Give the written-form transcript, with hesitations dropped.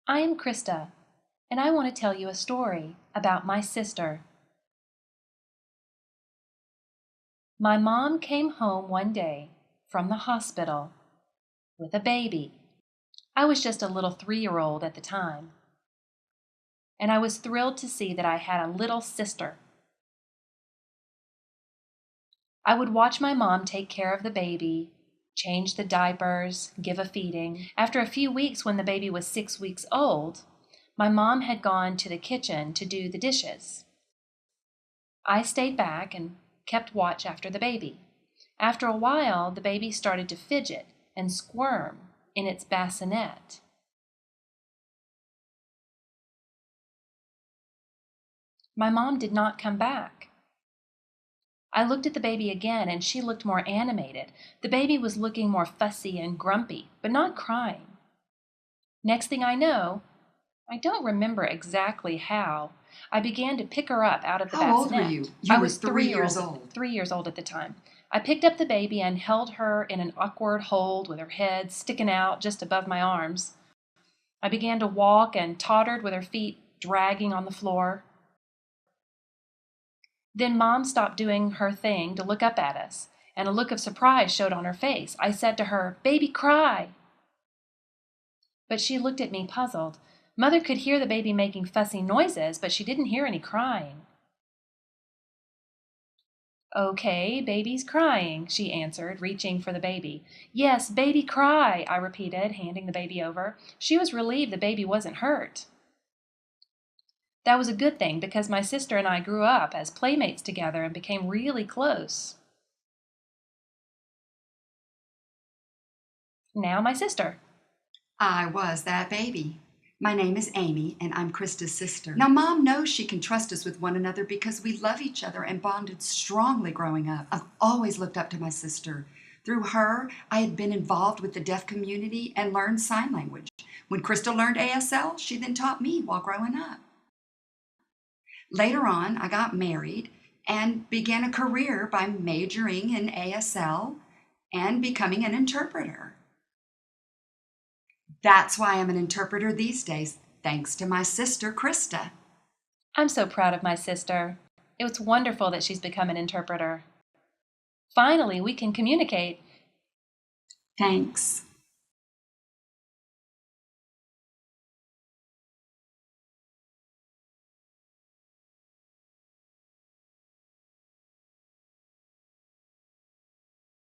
I am Krista, and I want to tell you a story about my sister. My mom came home one day from the hospital with a baby. I was just a little 3-year-old at the time, and I was thrilled to see that I had a little sister. I would watch my mom take care of the baby, change the diapers, give a feeding. After a few weeks, when the baby was 6 weeks old, my mom had gone to the kitchen to do the dishes. I stayed back and kept watch after the baby. After a while, the baby started to fidget and squirm in its bassinet. My mom did not come back. I looked at the baby again, and she looked more animated. The baby was looking more fussy and grumpy, but not crying. Next thing I know, I don't remember exactly how, I began to pick her up out of the How old were bassinet. you? You I were was 3 years old. 3 years old at the time. I picked up the baby and held her in an awkward hold with her head sticking out just above my arms. I began to walk and tottered with her feet dragging on the floor. Then Mom stopped doing her thing to look up at us, and a look of surprise showed on her face. I said to her, "Baby, cry!" But she looked at me puzzled. Mother could hear the baby making fussy noises, but she didn't hear any crying. "Okay, baby's crying," she answered, reaching for the baby. "Yes, baby cry," I repeated, handing the baby over. She was relieved the baby wasn't hurt. That was a good thing, because my sister and I grew up as playmates together and became really close. Now my sister. I was that baby. My name is Amy, and I'm Krista's sister. Now, Mom knows she can trust us with one another because we love each other and bonded strongly growing up. I've always looked up to my sister. Through her, I had been involved with the deaf community and learned sign language. When Krista learned ASL, she then taught me while growing up. Later on, I got married and began a career by majoring in ASL and becoming an interpreter. That's why I'm an interpreter these days, thanks to my sister, Krista. I'm so proud of my sister. It was wonderful that she's become an interpreter. Finally, we can communicate. Thanks.